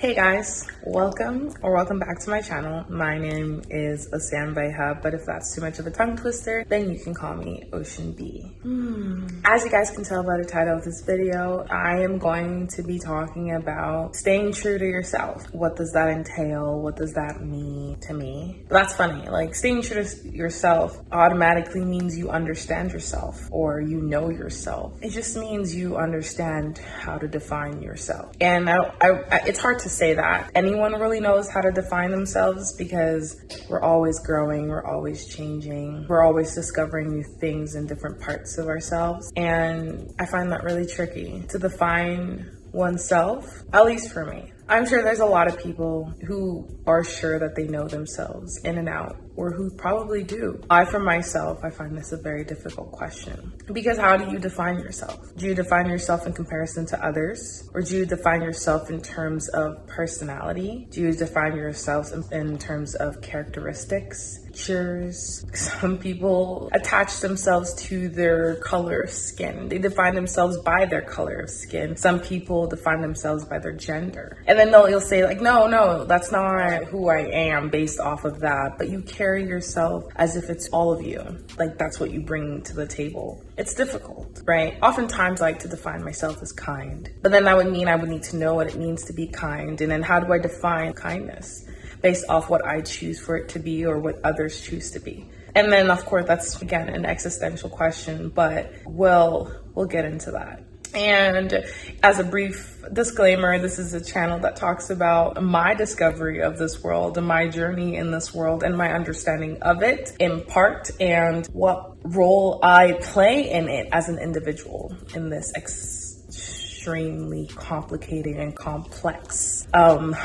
Hey guys, welcome back to my channel. My name is Ocean Beha, but if that's too much of a tongue twister, then you can call me Ocean B. As you guys can tell by the title of this video, I am going to be talking about staying true to yourself. What does that entail? What does that mean to me? But that's funny, like staying true to yourself automatically means you understand yourself or you know yourself. It just means you understand how to define yourself. And it's hard to say that anyone really knows how to define themselves because we're always growing, we're always changing, we're always discovering new things in different parts of ourselves. And I find that really tricky to define oneself, at least for me. I'm sure there's a lot of people who are sure that they know themselves in and out, or who probably do. For myself, I find this a very difficult question. Because how do you define yourself? Do you define yourself in comparison to others? Or do you define yourself in terms of personality? Do you define yourself in terms of characteristics? Features? Some people attach themselves to their color of skin. They define themselves by their color of skin. Some people define themselves by their gender. And then you'll say like, no, that's not who I am based off of that. But you carry yourself as if it's all of you. Like that's what you bring to the table. It's difficult, right? Oftentimes I like to define myself as kind. But then that would mean I would need to know what it means to be kind. And then how do I define kindness? Based off what I choose for it to be or what others choose to be. And then of course that's again an existential question, but we'll get into that. And as a brief disclaimer, this is a channel that talks about my discovery of this world and my journey in this world and my understanding of it in part and what role I play in it as an individual in this extremely complicated and complex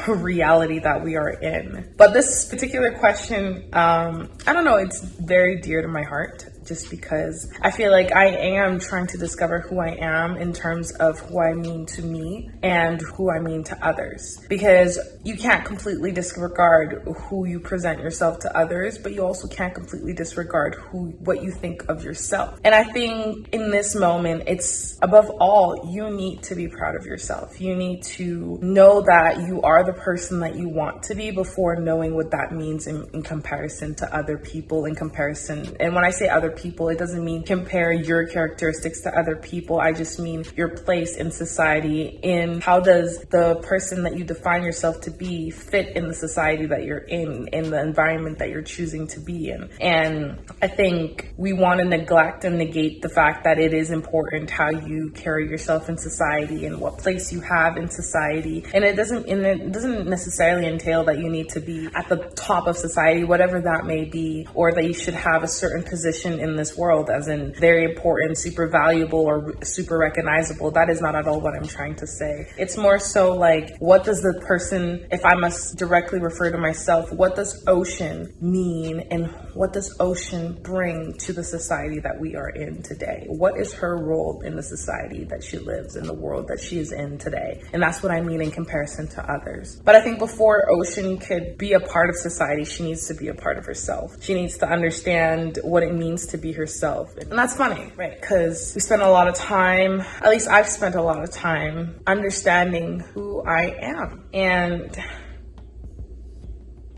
reality that we are in. But this particular question, I don't know, it's very dear to my heart. Just because I feel like I am trying to discover who I am in terms of who I mean to me and who I mean to others. Because you can't completely disregard who you present yourself to others, but you also can't completely disregard what you think of yourself. And I think in this moment, it's above all, you need to be proud of yourself. You need to know that you are the person that you want to be before knowing what that means in comparison to other people, in comparison. And when I say other people, it doesn't mean compare your characteristics to other people. I just mean your place in society, in how does the person that you define yourself to be fit in the society that you're in the environment that you're choosing to be in. And I think we want to neglect and negate the fact that it is important how you carry yourself in society and what place you have in society. And it doesn't necessarily entail that you need to be at the top of society, whatever that may be, or that you should have a certain position in this world, as in very important, super valuable, or super recognizable. That is not at all what I'm trying to say. It's more so like, what does the person, if I must directly refer to myself, what does Ocean mean and what does Ocean bring to the society that we are in today? What is her role in the society that she lives in, the world that she is in today? And that's what I mean in comparison to others. But I think before Ocean could be a part of society, she needs to be a part of herself. She needs to understand what it means to be herself. And that's funny, right? Because we spend a lot of time, at least I've spent a lot of time understanding who I am. And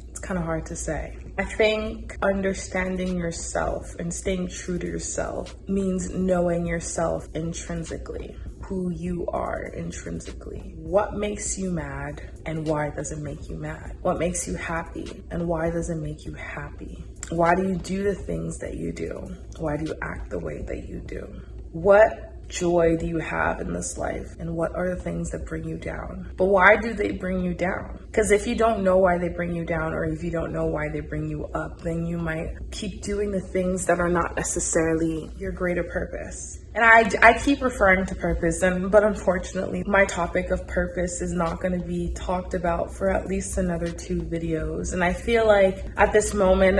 it's kind of hard to say. I think understanding yourself and staying true to yourself means knowing yourself intrinsically, who you are intrinsically. What makes you mad and why does it make you mad? What makes you happy and why does it make you happy? Why do you do the things that you do? Why do you act the way that you do? What joy do you have in this life and what are the things that bring you down? But why do they bring you down? Because if you don't know why they bring you down, or if you don't know why they bring you up, then you might keep doing the things that are not necessarily your greater purpose. And I keep referring to purpose, but unfortunately, my topic of purpose is not going to be talked about for at least another 2 videos. And I feel like at this moment,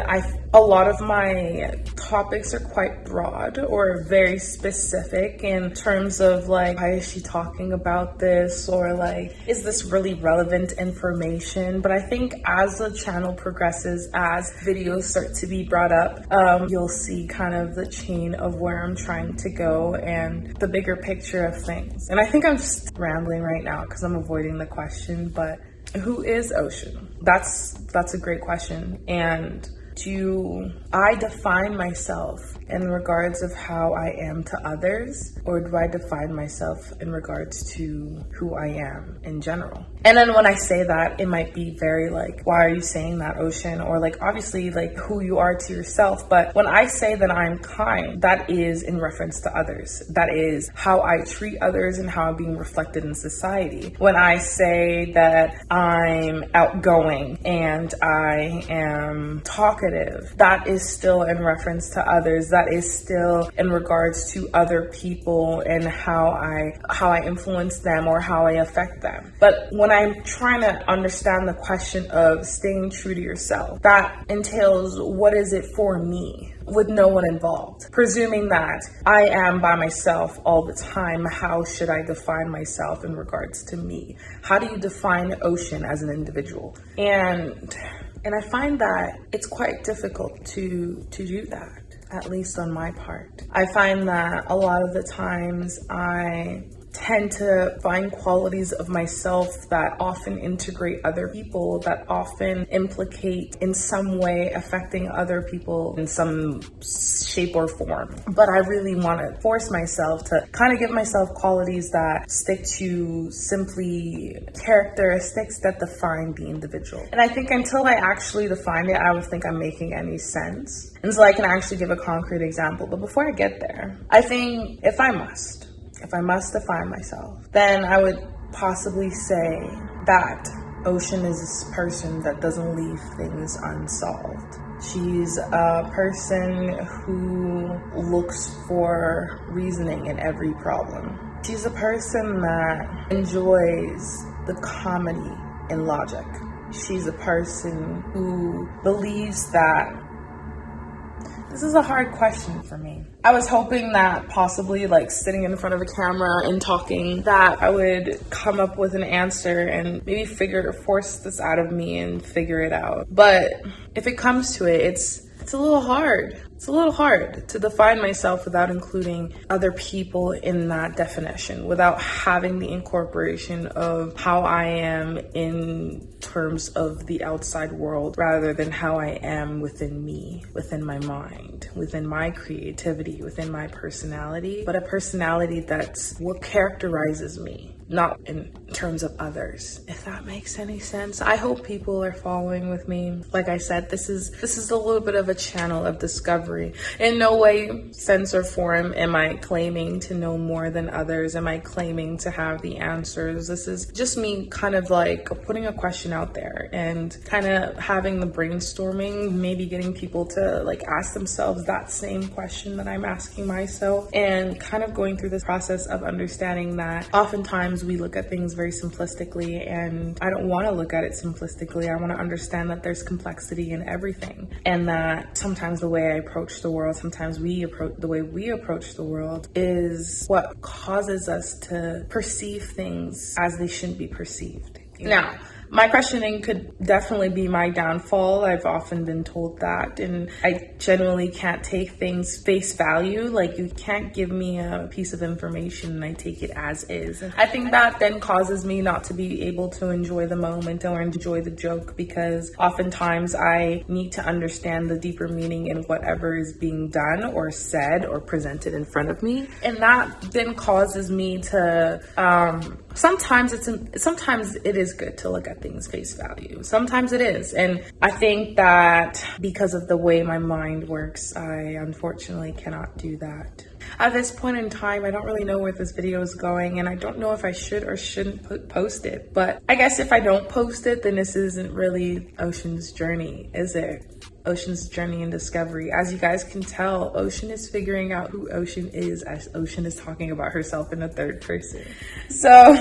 a lot of my topics are quite broad or very specific in terms of like, why is she talking about this? Or like, is this really relevant information? But I think as the channel progresses, as videos start to be brought up, you'll see kind of the chain of where I'm trying to go and the bigger picture of things. And I think I'm just rambling right now because I'm avoiding the question, but Who is Ocean? That's a great question. And do I define myself in regards of how I am to others, or do I define myself in regards to who I am in general? And then when I say that, it might be very like, why are you saying that, Ocean? Or like, obviously, like who you are to yourself. But when I say that I'm kind, that is in reference to others. That is how I treat others and how I'm being reflected in society. When I say that I'm outgoing and I am talkative, that is still in reference to others. That is still in regards to other people and how I influence them or how I affect them. But when I'm trying to understand the question of staying true to yourself, that entails what is it for me, with no one involved. Presuming that I am by myself all the time, how should I define myself in regards to me? How do you define Ocean as an individual? And I find that it's quite difficult to do that, at least on my part. I find that a lot of the times I tend to find qualities of myself that often integrate other people, that often implicate in some way affecting other people in some shape or form. But I really want to force myself to kind of give myself qualities that stick to simply characteristics that define the individual. And I think until I actually define it, I don't think I'm making any sense. And so I can actually give a concrete example. But before I get there, I think if I must define myself, then I would possibly say that Ocean is this person that doesn't leave things unsolved. She's a person who looks for reasoning in every problem. She's a person that enjoys the comedy in logic. She's a person who believes that this is a hard question for me. I was hoping that possibly like sitting in front of a camera and talking that I would come up with an answer and maybe force this out of me and figure it out. But if it comes to it, it's a little hard. It's a little hard to define myself without including other people in that definition, without having the incorporation of how I am in terms of the outside world, rather than how I am within me, within my mind, within my creativity, within my personality, but a personality that's what characterizes me, not in terms of others, if that makes any sense. I hope people are following with me. Like I said, this is a little bit of a channel of discovery. In no way, sense, or form am I claiming to know more than others. Am I claiming to have the answers? This is just me kind of like putting a question out there and kind of having the brainstorming, maybe getting people to like ask themselves that same question that I'm asking myself, and kind of going through this process of understanding that oftentimes we look at things very simplistically, and I don't want to look at it simplistically. I want to understand that there's complexity in everything, and that sometimes the way I approach the world, sometimes the way we approach the world is what causes us to perceive things as they shouldn't be perceived. Now, my questioning could definitely be my downfall. I've often been told that, and I genuinely can't take things face value. Like, you can't give me a piece of information and I take it as is. And I think that then causes me not to be able to enjoy the moment or enjoy the joke, because oftentimes I need to understand the deeper meaning in whatever is being done or said or presented in front of me. And that then causes me to, sometimes it is good to look at things face value. Sometimes it is. And I think that because of the way my mind works, I unfortunately cannot do that. At this point in time, I don't really know where this video is going, and I don't know if I should or shouldn't post it. But I guess if I don't post it, then this isn't really Ocean's journey, is it? Ocean's journey and discovery. As you guys can tell, Ocean is figuring out who Ocean is as Ocean is talking about herself in the third person. So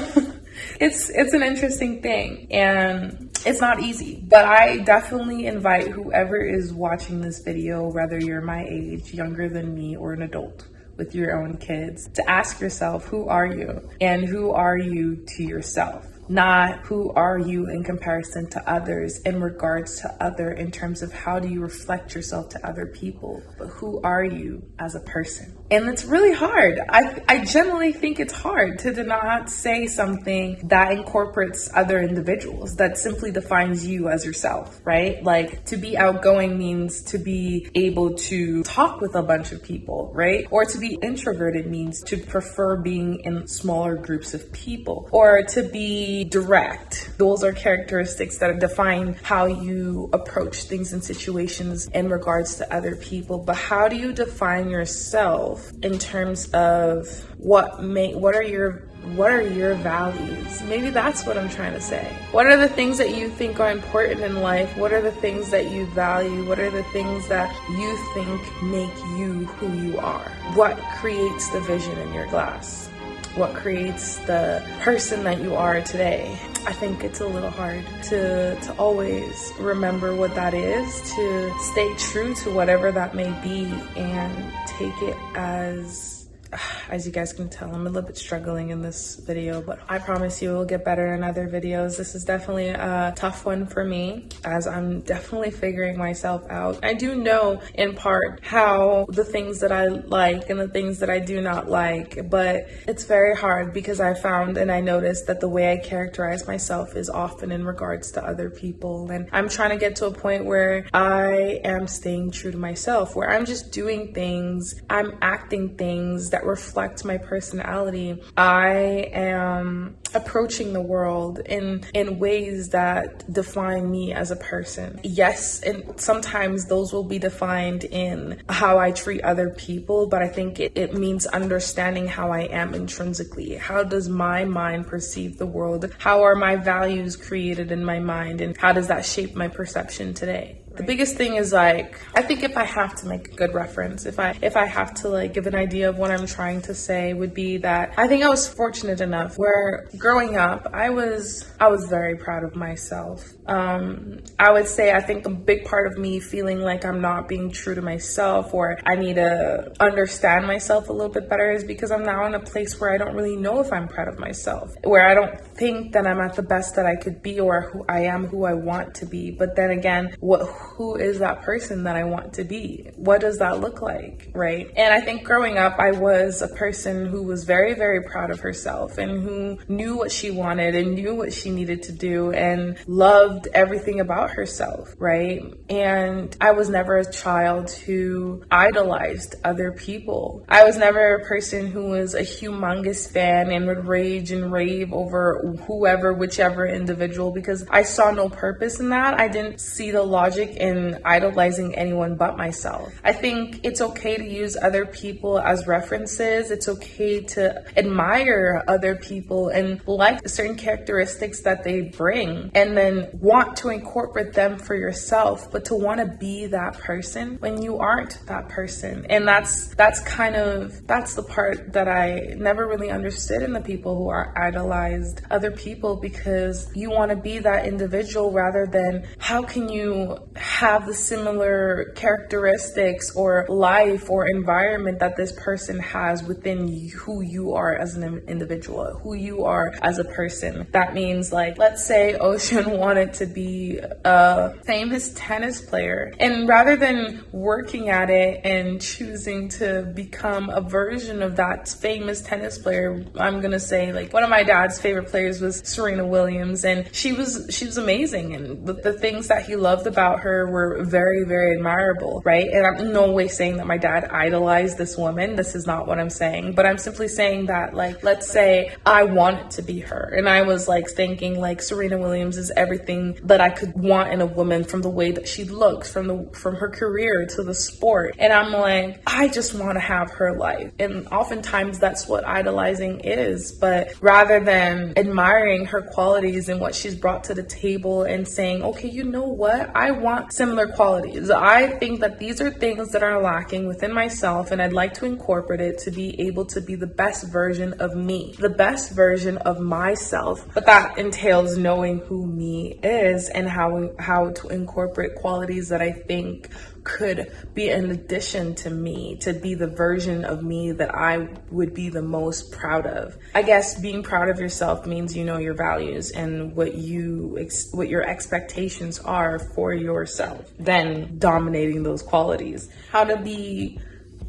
it's an interesting thing, and it's not easy, but I definitely invite whoever is watching this video, whether you're my age, younger than me, or an adult with your own kids, to ask yourself, who are you? And who are you to yourself? not who are you in comparison to others, in regards to other, in terms of how do you reflect yourself to other people, but who are you as a person? And it's really hard. I generally think it's hard to not say something that incorporates other individuals, that simply defines you as yourself, right? Like, to be outgoing means to be able to talk with a bunch of people, right? Or to be introverted means to prefer being in smaller groups of people, or to be direct. Those are characteristics that define how you approach things and situations in regards to other people. But how do you define yourself in terms of what are your values? Maybe that's what I'm trying to say. What are the things that you think are important in life? What are the things that you value? What are the things that you think make you who you are? What creates the vision in your glass? What creates the person that you are today? I think it's a little hard to always remember what that is, to stay true to whatever that may be, and take it as you guys can tell, I'm a little bit struggling in this video, but I promise you it will get better in other videos. This is definitely a tough one for me, as I'm definitely figuring myself out. I do know in part how the things that I like and the things that I do not like, but it's very hard because I found and I noticed that the way I characterize myself is often in regards to other people. And I'm trying to get to a point where I am staying true to myself, where I'm just doing things, I'm acting things that reflect my personality. I am approaching the world in ways that define me as a person. Yes, and sometimes those will be defined in how I treat other people, but I think it means understanding how I am intrinsically. How does my mind perceive the world? How are my values created in my mind? And how does that shape my perception today? The biggest thing is, like, I think if I have to make a good reference, if I have to like give an idea of what I'm trying to say, would be that I think I was fortunate enough where growing up, I was very proud of myself. I would say I think a big part of me feeling like I'm not being true to myself, or I need to understand myself a little bit better, is because I'm now in a place where I don't really know if I'm proud of myself, where I don't think that I'm at the best that I could be, or who I am, who I want to be. But then again, who is that person that I want to be? What does that look like, right? And I think growing up, I was a person who was very, very proud of herself, and who knew what she wanted and knew what she needed to do, and loved everything about herself, right? And I was never a child who idolized other people. I was never a person who was a humongous fan and would rage and rave over whoever, whichever individual, because I saw no purpose in that. I didn't see the logic in idolizing anyone but myself. I think it's okay to use other people as references. It's okay to admire other people and like certain characteristics that they bring, and then want to incorporate them for yourself, but to want to be that person when you aren't that person. And that's the part that I never really understood in the people who are idolized other people, because you want to be that individual rather than how can you have the similar characteristics or life or environment that this person has within who you are as an individual, who you are as a person. That means, like, let's say Ocean wanted to be a famous tennis player, and rather than working at it and choosing to become a version of that famous tennis player, I'm gonna say, like, one of my dad's favorite players was Serena Williams, and she was amazing, and the things that he loved about her were very, very admirable, right? And I'm in no way saying that my dad idolized this woman. This is not what I'm saying, but I'm simply saying that, like, let's say I wanted to be her, and I was like thinking like Serena Williams is everything that I could want in a woman, from the way that she looks, from her career to the sport, and I'm like, I just want to have her life. And oftentimes that's what idolizing is. But rather than admiring her qualities and what she's brought to the table and saying, okay, you know what, I want similar qualities, I think that these are things that are lacking within myself, and I'd like to incorporate it to be able to be the best version of me, the best version of myself. But that entails knowing who me is and how to incorporate qualities that I think could be an addition to me, to be the version of me that I would be the most proud of. I guess being proud of yourself means you know your values and what your expectations are for yourself, then dominating those qualities. How to be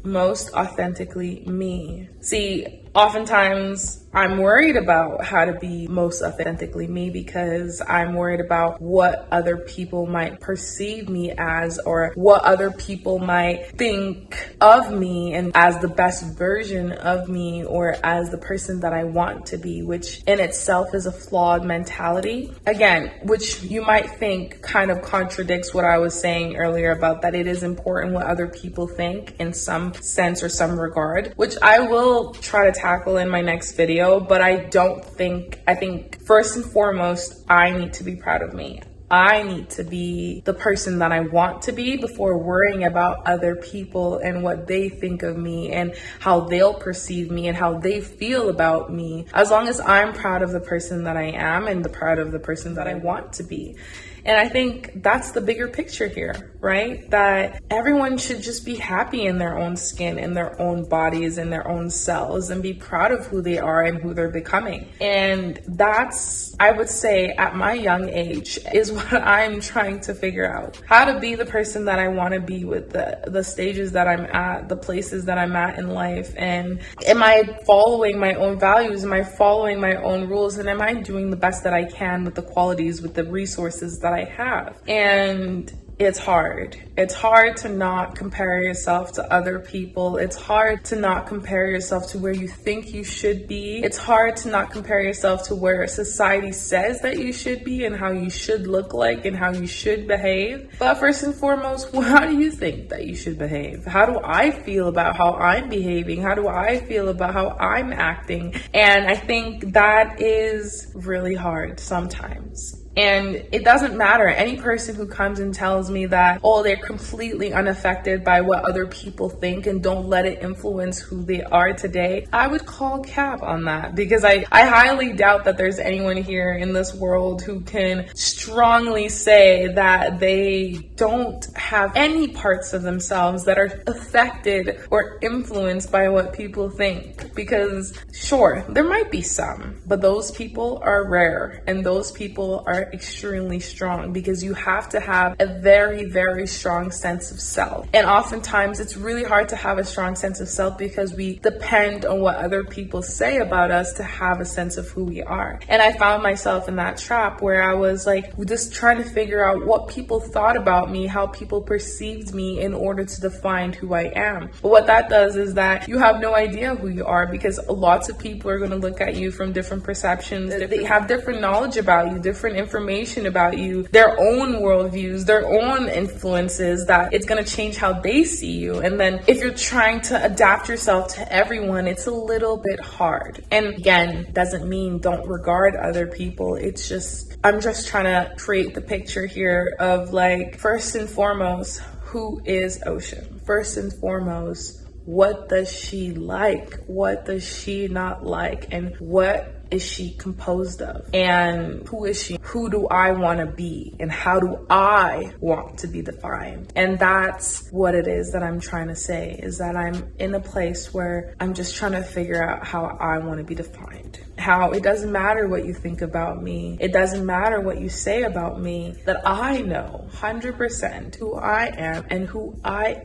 most authentically me. See, oftentimes I'm worried about how to be most authentically me because I'm worried about what other people might perceive me as, or what other people might think of me and as the best version of me, or as the person that I want to be, which in itself is a flawed mentality. Again, which you might think kind of contradicts what I was saying earlier about that it is important what other people think in some sense or some regard, which I will try to tackle in my next video. But I think first and foremost, I need to be proud of me. I need to be the person that I want to be before worrying about other people and what they think of me and how they'll perceive me and how they feel about me. As long as I'm proud of the person that I am and proud of the person that I want to be. And I think that's the bigger picture here, right? That everyone should just be happy in their own skin, in their own bodies, in their own selves, and be proud of who they are and who they're becoming. And that's, I would say, at my young age, is what I'm trying to figure out. How to be the person that I want to be with the stages that I'm at, the places that I'm at in life. And am I following my own values? Am I following my own rules? And am I doing the best that I can with the qualities, with the resources that I have? And it's hard. It's hard to not compare yourself to other people. It's hard to not compare yourself to where you think you should be. It's hard to not compare yourself to where society says that you should be and how you should look like and how you should behave. But first and foremost, how do you think that you should behave? How do I feel about how I'm behaving? How do I feel about how I'm acting? And I think that is really hard sometimes. And it doesn't matter. Any person who comes and tells me that, oh, they're completely unaffected by what other people think and don't let it influence who they are today, I would call cap on that, because I highly doubt that there's anyone here in this world who can strongly say that they don't have any parts of themselves that are affected or influenced by what people think. Because sure, there might be some, but those people are rare, and those people are extremely strong, because you have to have a very, very strong sense of self. And oftentimes it's really hard to have a strong sense of self because we depend on what other people say about us to have a sense of who we are. And I found myself in that trap where I was like just trying to figure out what people thought about me, how people perceived me in order to define who I am. But what that does is that you have no idea who you are, because lots of people are going to look at you from different perceptions. They have different knowledge about you, different information about you, their own worldviews, their own influences, that it's going to change how they see you. And then if you're trying to adapt yourself to everyone, it's a little bit hard. And again, doesn't mean don't regard other people. It's just, I'm just trying to create the picture here of like, first and foremost, who is Ocean? First and foremost, what does she like? What does she not like? And what is she composed of? And who is she? Who do I want to be? And how do I want to be defined? And that's what it is that I'm trying to say, is that I'm in a place where I'm just trying to figure out how I want to be defined. How it doesn't matter what you think about me. It doesn't matter what you say about me, that I know 100% who I am and who I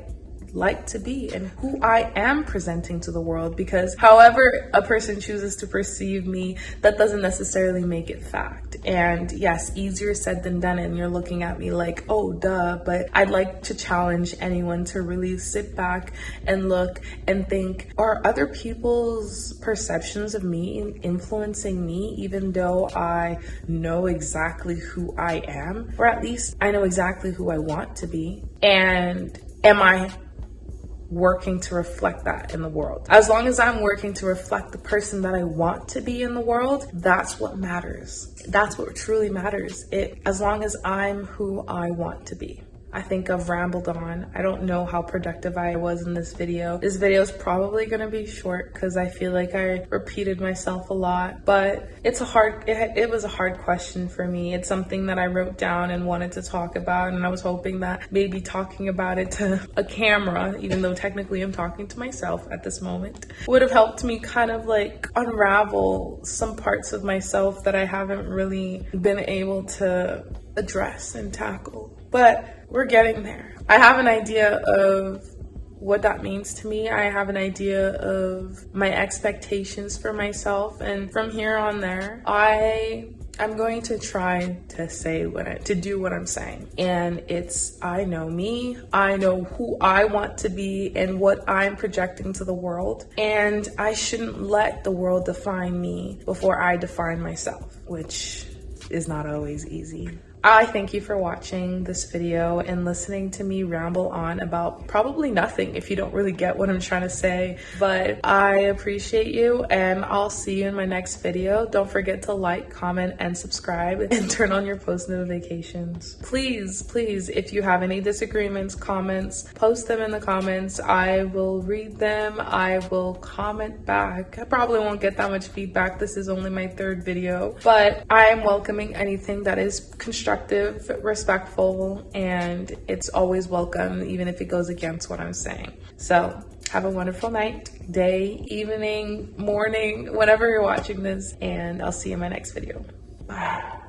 like to be and who I am presenting to the world. Because however a person chooses to perceive me, that doesn't necessarily make it fact. And yes, easier said than done, and you're looking at me like, oh duh, but I'd like to challenge anyone to really sit back and look and think, are other people's perceptions of me influencing me, even though I know exactly who I am, or at least I know exactly who I want to be? And am I working to reflect that in the world? As long as I'm working to reflect the person that I want to be in the world, that's what matters. That's what truly matters. As long as I'm who I want to be. I think I've rambled on. I don't know how productive I was in this video. This video is probably gonna be short because I feel like I repeated myself a lot, but it was a hard question for me. It's something that I wrote down and wanted to talk about, and I was hoping that maybe talking about it to a camera, even though technically I'm talking to myself at this moment, would have helped me kind of like unravel some parts of myself that I haven't really been able to address and tackle. But we're getting there. I have an idea of what that means to me. I have an idea of my expectations for myself, and from here on there, I'm going to try to do what I'm saying. And I know me, I know who I want to be and what I'm projecting to the world. And I shouldn't let the world define me before I define myself, which is not always easy. I thank you for watching this video and listening to me ramble on about probably nothing if you don't really get what I'm trying to say, but I appreciate you and I'll see you in my next video. Don't forget to like, comment, and subscribe and turn on your post notifications. Please, if you have any disagreements, comments, post them in the comments. I will read them. I will comment back. I probably won't get that much feedback. This is only my 3rd video, but I am welcoming anything that is constructive, respectful, and it's always welcome, even if it goes against what I'm saying. So have a wonderful night, day, evening, morning, whenever you're watching this, and I'll see you in my next video. Bye.